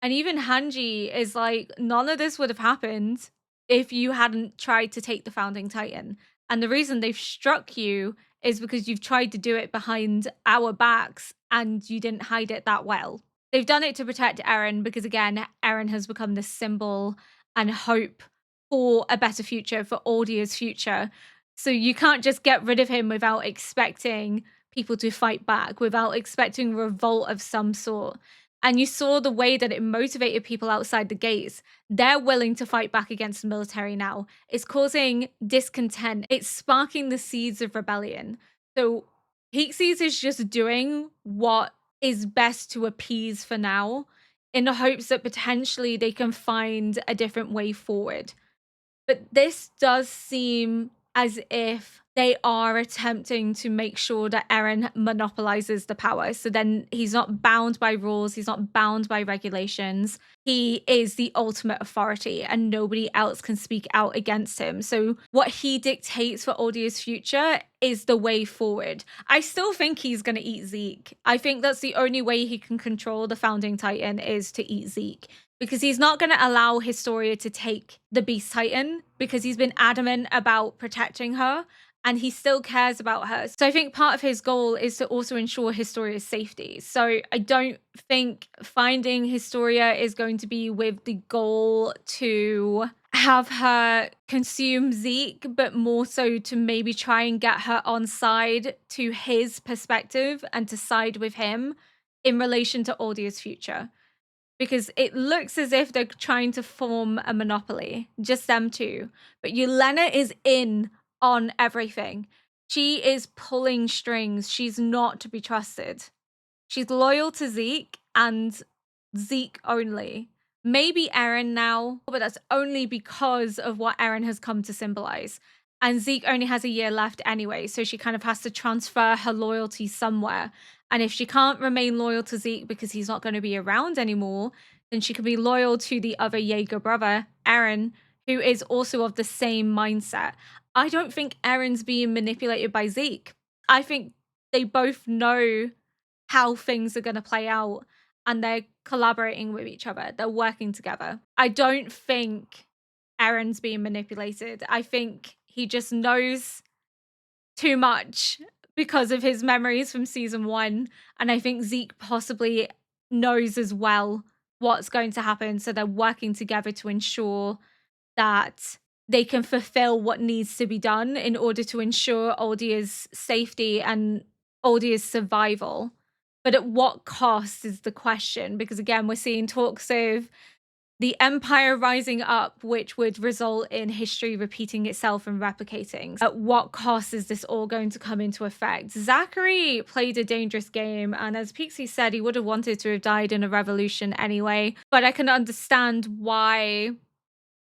And even Hanji is like, none of this would have happened if you hadn't tried to take the Founding Titan. And the reason they've struck you is because you've tried to do it behind our backs and you didn't hide it that well. They've done it to protect Eren because, again, Eren has become this symbol and hope for a better future, for Aldia's future. So you can't just get rid of him without expecting people to fight back, without expecting revolt of some sort. And you saw the way that it motivated people outside the gates. They're willing to fight back against the military now. It's causing discontent. It's sparking the seeds of rebellion. So Pixies is just doing what is best to appease for now, in the hopes that potentially they can find a different way forward. But this does seem as if they are attempting to make sure that Eren monopolizes the power. So then he's not bound by rules, he's not bound by regulations. He is the ultimate authority and nobody else can speak out against him. So what he dictates for Aldia's future is the way forward. I still think he's going to eat Zeke. I think that's the only way he can control the Founding Titan is to eat Zeke. Because he's not going to allow Historia to take the Beast Titan because he's been adamant about protecting her and he still cares about her. So I think part of his goal is to also ensure Historia's safety. So I don't think finding Historia is going to be with the goal to have her consume Zeke, but more so to maybe try and get her on side to his perspective and to side with him in relation to Aldia's future. because it looks as if they're trying to form a monopoly, just them two. But Yelena is in on everything. She is pulling strings. She's not to be trusted. She's loyal to Zeke and Zeke only. Maybe EREN now, but that's only because of what EREN has come to symbolize. And Zeke only has a year left anyway, so she kind of has to transfer her loyalty somewhere. And if she can't remain loyal to Zeke because he's not going to be around anymore, then she can be loyal to the other Jaeger brother, EREN, who is also of the same mindset. I don't think EREN's being manipulated by Zeke. I think they both know how things are going to play out and they're collaborating with each other. They're working together. I don't think EREN's being manipulated. I think he just knows too much because of his memories from season 1. And I think Zeke possibly knows as well what's going to happen. So they're working together to ensure that they can fulfill what needs to be done in order to ensure Aldia's safety and Aldia's survival. But at what cost is the question? Because again, we're seeing talks of the Empire rising up, which would result in history repeating itself and replicating. At what cost is this all going to come into effect? Zachary played a dangerous game, and as Pixie said, he would have wanted to have died in a revolution anyway. But I can understand why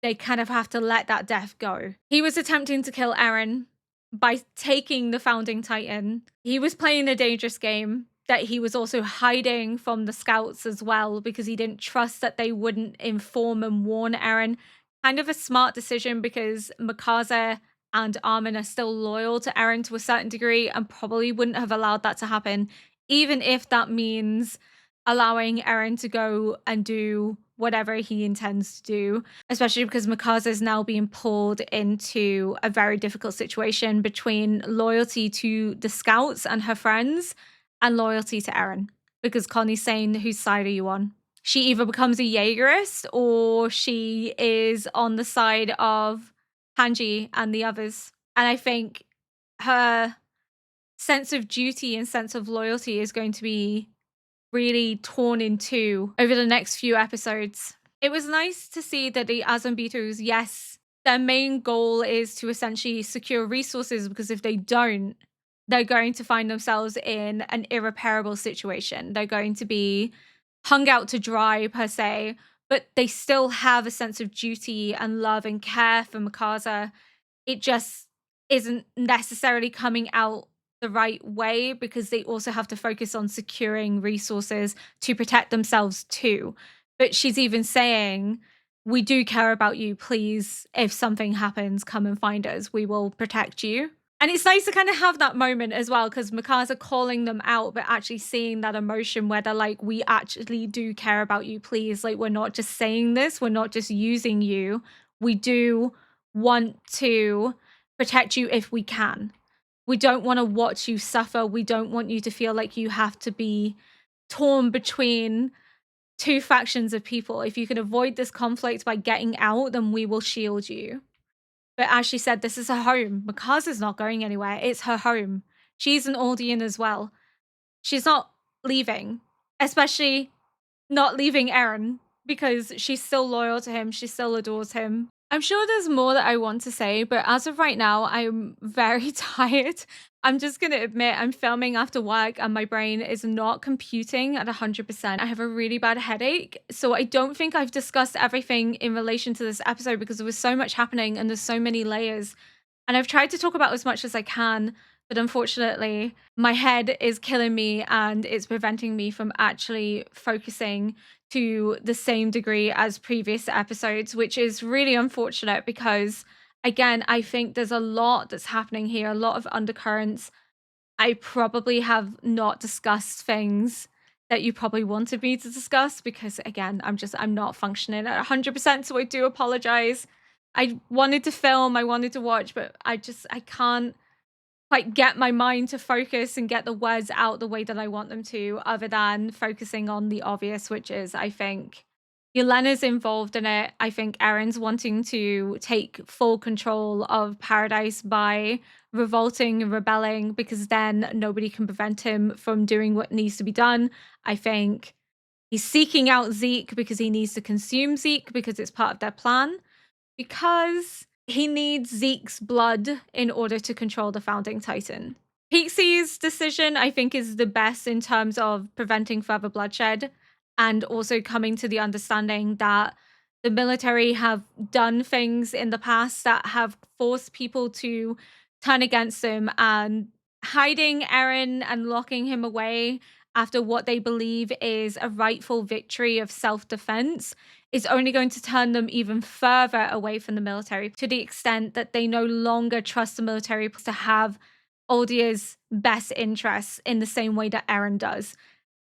they kind of have to let that death go. He was attempting to kill EREN by taking the Founding Titan. He was playing a dangerous game that he was also hiding from the scouts as well because he didn't trust that they wouldn't inform and warn EREN. Kind of a smart decision because Mikasa and Armin are still loyal to EREN to a certain degree and probably wouldn't have allowed that to happen, even if that means allowing EREN to go and do whatever he intends to do, especially because Mikasa is now being pulled into a very difficult situation between loyalty to the scouts and her friends and loyalty to EREN, because Connie's saying, whose side are you on? She either becomes a Jaegerist or she is on the side of Hanji and the others. And I think her sense of duty and sense of loyalty is going to be really torn in two over the next few episodes. It was nice to see that the Azumbitos, yes, their main goal is to essentially secure resources, because if they don't, they're going to find themselves in an irreparable situation. They're going to be hung out to dry, per se, but they still have a sense of duty and love and care for Mikasa. It just isn't necessarily coming out the right way because they also have to focus on securing resources to protect themselves too. But she's even saying, we do care about you. Please, if something happens, come and find us. We will protect you. And it's nice to kind of have that moment as well, because Mikasa calling them out, but actually seeing that emotion where they're like, we actually do care about you, please. Like, we're not just saying this. We're not just using you. We do want to protect you if we can. We don't want to watch you suffer. We don't want you to feel like you have to be torn between two factions of people. If you can avoid this conflict by getting out, then we will shield you. But as she said, this is her home. Mikasa's not going anywhere. It's her home. She's an Aldian as well. She's not leaving, especially not leaving EREN, because she's still loyal to him. She still adores him. I'm sure there's more that I want to say, but as of right now, I'm very tired. I'm just going to admit I'm filming after work and my brain is not computing at 100%. I have a really bad headache, so I don't think I've discussed everything in relation to this episode because there was so much happening and there's so many layers. And I've tried to talk about as much as I can, but unfortunately, my head is killing me and it's preventing me from actually focusing to the same degree as previous episodes, which is really unfortunate because, again, I think there's a lot that's happening here, a lot of undercurrents. I probably have not discussed things that you probably wanted me to discuss because, again, I'm not functioning at 100%, so I do apologize. I wanted to film, I wanted to watch, but I can't quite get my mind to focus and get the words out the way that I want them to, other than focusing on the obvious, which is, I think, Yelena's involved in it. I think EREN's wanting to take full control of Paradise by revolting and rebelling, because then nobody can prevent him from doing what needs to be done. I think He's seeking out Zeke because he needs to consume Zeke because it's part of their plan. Because he needs Zeke's blood in order to control the Founding Titan. Pixie's decision, I think, is the best in terms of preventing further bloodshed and also coming to the understanding that the military have done things in the past that have forced people to turn against them, and hiding EREN and locking him away after what they believe is a rightful victory of self-defense is only going to turn them even further away from the military, to the extent that they no longer trust the military to have Aldia's best interests in the same way that EREN does.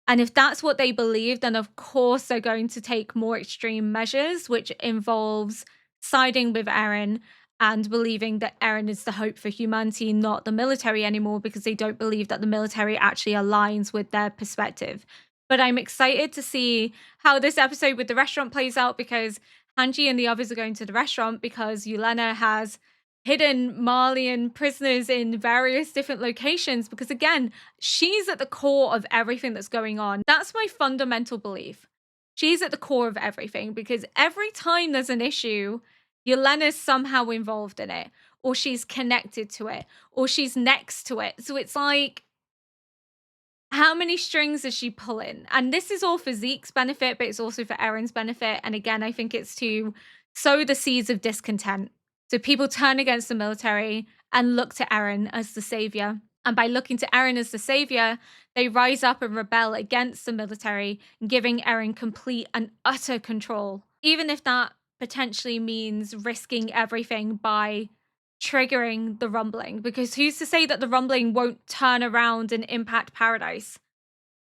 And if that's what they believe, then of course they're going to take more extreme measures, which involves siding with EREN and believing that EREN is the hope for humanity, not the military anymore, because they don't believe that the military actually aligns with their perspective. But I'm excited to see how this episode with the restaurant plays out, because Hanji and the others are going to the restaurant because Yelena has hidden Malian prisoners in various different locations, because again, she's at the core of everything that's going on. That's my fundamental belief. She's at the core of everything, because every time there's an issue, Yelena's somehow involved in it, or she's connected to it, or she's next to it. So it's like, how many strings is she pulling? And this is all for Zeke's benefit, but it's also for EREN's benefit. And again, I think it's to sow the seeds of discontent. So people turn against the military and look to EREN as the savior. And by looking to EREN as the savior, they rise up and rebel against the military, giving EREN complete and utter control. Even if that potentially means risking everything by triggering the rumbling. Because who's to say that the rumbling won't turn around and impact Paradise?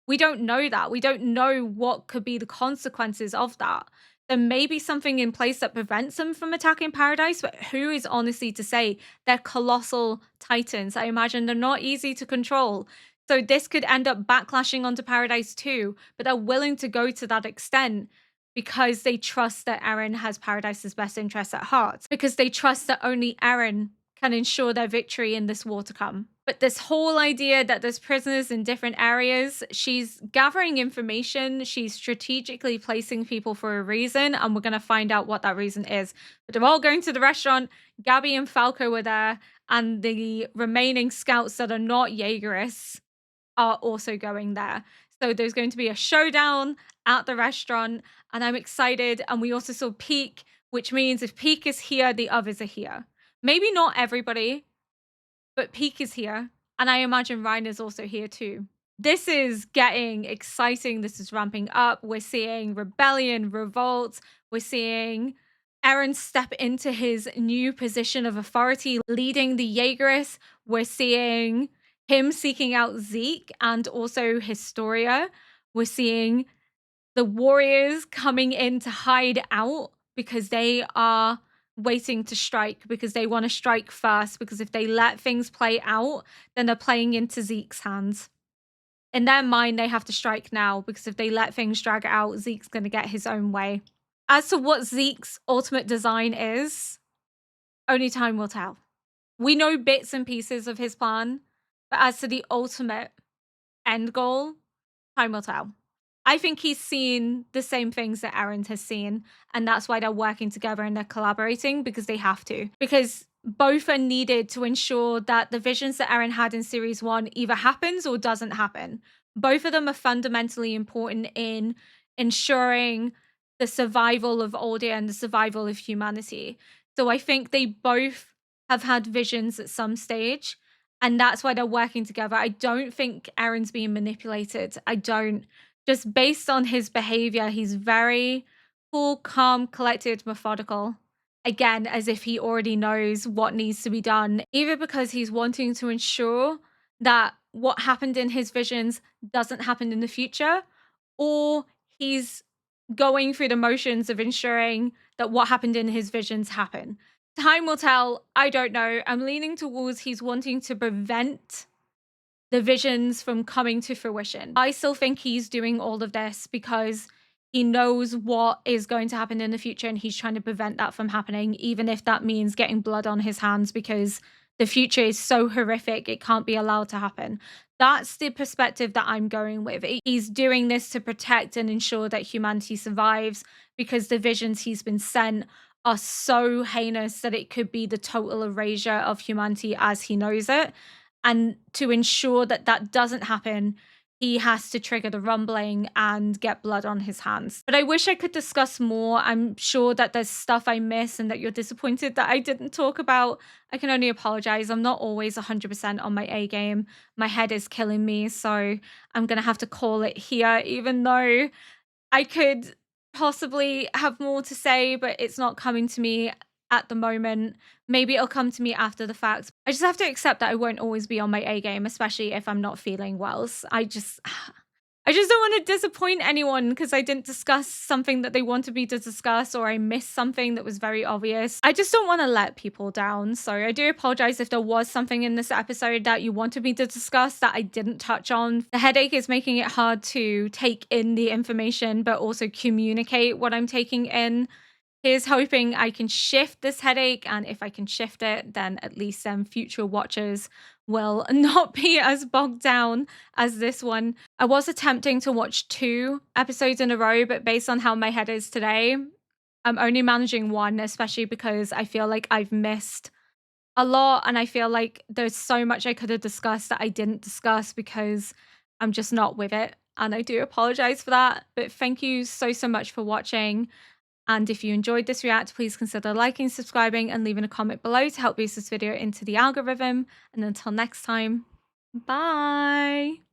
We don't know that. We don't know what could be the consequences of that. There may be something in place that prevents them from attacking Paradise, but who is honestly to say? They're colossal titans. I imagine they're not easy to control. So this could end up backlashing onto Paradise too, but they're willing to go to that extent because they trust that EREN has Paradise's best interests at heart, because they trust that only EREN can ensure their victory in this war to come. But this whole idea that there's prisoners in different areas, she's gathering information, she's strategically placing people for a reason, and we're going to find out what that reason is. But they're all going to the restaurant. Gabby and Falco were there, and the remaining scouts that are not Jaegerists are also going there. So there's going to be a showdown at the restaurant, and I'm excited. And we also saw Peak, which means if Peak is here, the others are here. Maybe not everybody, but Peak is here. And I imagine Ryan is also here too. This is getting exciting. This is ramping up. We're seeing rebellion, revolt. We're seeing EREN step into his new position of authority, leading the Jaegerists. We're seeing him seeking out Zeke and also Historia. We're seeing the warriors coming in to hide out because they are waiting to strike, because they want to strike first, because if they let things play out, then they're playing into Zeke's hands. In their mind, they have to strike now, because if they let things drag out, Zeke's going to get his own way. As to what Zeke's ultimate design is, only time will tell. We know bits and pieces of his plan, but as to the ultimate end goal, time will tell. I think he's seen the same things that EREN has seen, and that's why they're working together and they're collaborating, because they have to. Because both are needed to ensure that the visions that EREN had in Series 1 either happens or doesn't happen. Both of them are fundamentally important in ensuring the survival of Aldia and the survival of humanity. So I think they both have had visions at some stage, and that's why they're working together. I don't think EREN's being manipulated. I don't. Just based on his behavior, he's very cool, calm, collected, methodical. Again, as if he already knows what needs to be done, either because he's wanting to ensure that what happened in his visions doesn't happen in the future, or he's going through the motions of ensuring that what happened in his visions happen. Time will tell. I don't know. I'm leaning towards he's wanting to prevent the visions from coming to fruition. I still think he's doing all of this because he knows what is going to happen in the future, and he's trying to prevent that from happening, even if that means getting blood on his hands, because the future is so horrific, it can't be allowed to happen. That's the perspective that I'm going with. He's doing this to protect and ensure that humanity survives because the visions he's been sent are so heinous that it could be the total erasure of humanity as he knows it. And to ensure that that doesn't happen, he has to trigger the rumbling and get blood on his hands. But I wish I could discuss more. I'm sure that there's stuff I miss and that you're disappointed that I didn't talk about. I can only apologize. I'm not always 100% on my A game. My head is killing me, so I'm going to have to call it here, even though I could possibly have more to say, but it's not coming to me at the moment. Maybe it'll come to me after the fact. I just have to accept that I won't always be on my A game, especially if I'm not feeling well. So I just don't want to disappoint anyone because I didn't discuss something that they wanted me to discuss, or I missed something that was very obvious. I just don't want to let people down. So I do apologize if there was something in this episode that you wanted me to discuss that I didn't touch on. The headache is making it hard to take in the information, but also communicate what I'm taking in. Here's hoping I can shift this headache, and if I can shift it, then at least future watchers will not be as bogged down as this one. I was attempting to watch 2 episodes in a row, but based on how my head is today, I'm only managing 1, especially because I feel like I've missed a lot, and I feel like there's so much I could have discussed that I didn't discuss because I'm just not with it, and I do apologize for that. But thank you so much for watching. And if you enjoyed this react, please consider liking, subscribing, and leaving a comment below to help boost this video into the algorithm. And until next time, bye!